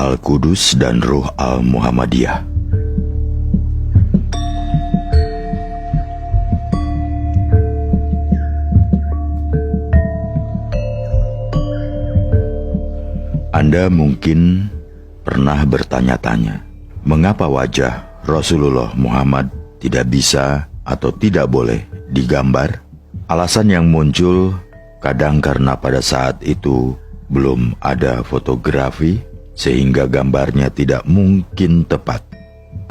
Al-Qudus dan Ruh Al-Muhammadiyah. Anda mungkin pernah bertanya-tanya, mengapa wajah Rasulullah Muhammad tidak bisa atau tidak boleh digambar? Alasan yang muncul kadang karena pada saat itu belum ada fotografi, sehingga gambarnya tidak mungkin tepat.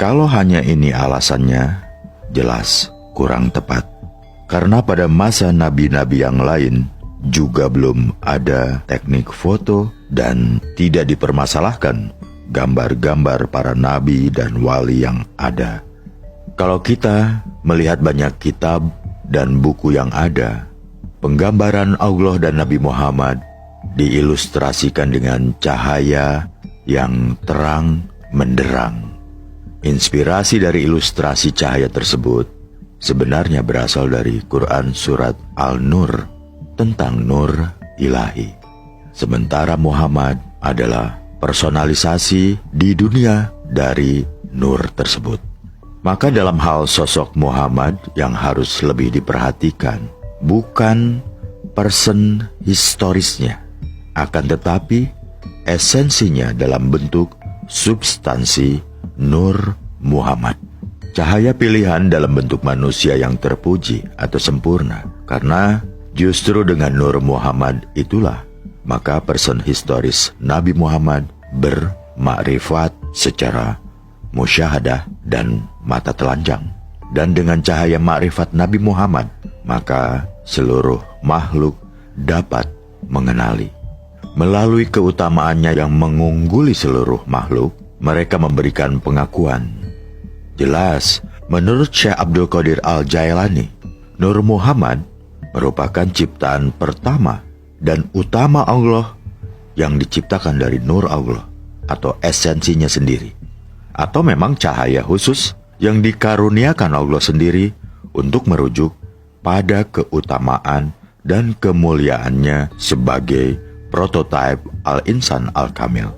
Kalau hanya ini alasannya, jelas kurang tepat. Karena pada masa nabi-nabi yang lain juga belum ada teknik foto dan tidak dipermasalahkan gambar-gambar para nabi dan wali yang ada. Kalau kita melihat banyak kitab dan buku yang ada, penggambaran Allah dan Nabi Muhammad diilustrasikan dengan cahaya yang terang menderang. Inspirasi dari ilustrasi cahaya tersebut sebenarnya berasal dari Quran surat Al-Nur tentang nur ilahi. Sementara Muhammad adalah personalisasi di dunia dari nur tersebut. Maka dalam hal sosok Muhammad yang harus lebih diperhatikan bukan person historisnya, akan tetapi esensinya dalam bentuk substansi Nur Muhammad. Cahaya pilihan dalam bentuk manusia yang terpuji atau sempurna, karena justru dengan Nur Muhammad itulah maka person historis Nabi Muhammad bermakrifat secara musyahadah dan mata telanjang. Dan dengan cahaya makrifat Nabi Muhammad, maka seluruh makhluk dapat mengenali. Melalui keutamaannya yang mengungguli seluruh makhluk, mereka memberikan pengakuan. Jelas, menurut Syekh Abdul Qadir Al-Jailani, Nur Muhammad merupakan ciptaan pertama dan utama Allah yang diciptakan dari nur Allah atau esensinya sendiri, atau memang cahaya khusus yang dikaruniakan Allah sendiri untuk merujuk pada keutamaan dan kemuliaannya sebagai prototipe Al-Insan Al-Kamil.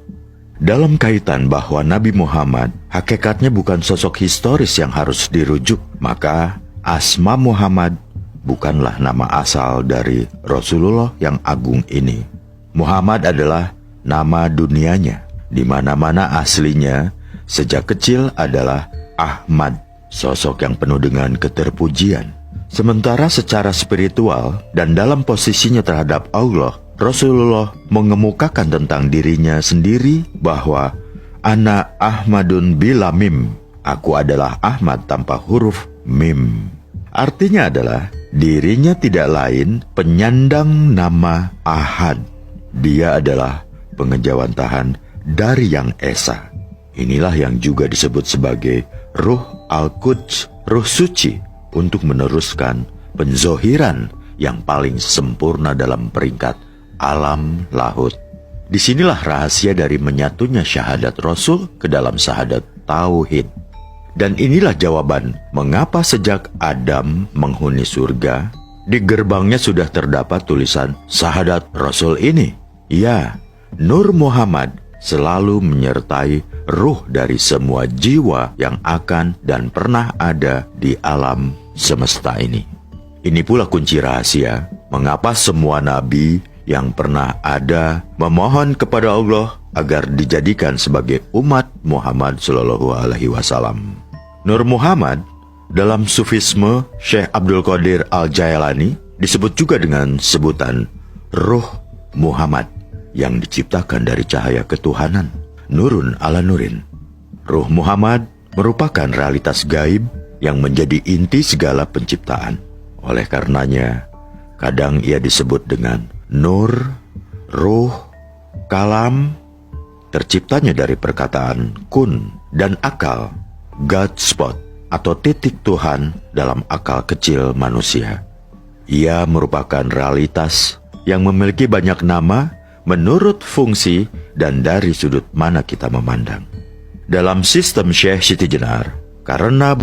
Dalam kaitan bahwa Nabi Muhammad hakikatnya bukan sosok historis yang harus dirujuk, maka Asma Muhammad bukanlah nama asal dari Rasulullah yang agung ini. Muhammad adalah nama dunianya, di mana-mana aslinya sejak kecil adalah Ahmad, sosok yang penuh dengan keterpujian. Sementara secara spiritual dan dalam posisinya terhadap Allah, Rasulullah mengemukakan tentang dirinya sendiri bahwa Ana Ahmadun bila mim, aku adalah Ahmad tanpa huruf mim. Artinya adalah dirinya tidak lain penyandang nama Ahad. Dia adalah pengejawantahan dari Yang Esa. Inilah yang juga disebut sebagai Ruh Al-Quds, Ruh Suci, untuk meneruskan penzohiran yang paling sempurna dalam peringkat alam lahut. Disinilah rahasia dari menyatunya syahadat Rasul ke dalam syahadat Tauhid. Dan inilah jawaban mengapa sejak Adam menghuni surga, di gerbangnya sudah terdapat tulisan syahadat Rasul ini. Ya, Nur Muhammad selalu menyertai ruh dari semua jiwa yang akan dan pernah ada di alam semesta ini. Ini pula kunci rahasia mengapa semua nabi yang pernah ada memohon kepada Allah agar dijadikan sebagai umat Muhammad SAW. Nur Muhammad dalam Sufisme Syekh Abdul Qadir Al-Jailani disebut juga dengan sebutan Ruh Muhammad yang diciptakan dari cahaya ketuhanan, Nurun ala Nurin. Ruh Muhammad merupakan realitas gaib yang menjadi inti segala penciptaan. Oleh karenanya, kadang ia disebut dengan Nur, Ruh, Kalam, terciptanya dari perkataan kun dan akal, God spot atau titik Tuhan dalam akal kecil manusia. Ia merupakan realitas yang memiliki banyak nama menurut fungsi dan dari sudut mana kita memandang. Dalam sistem Syekh Siti Jenar, karena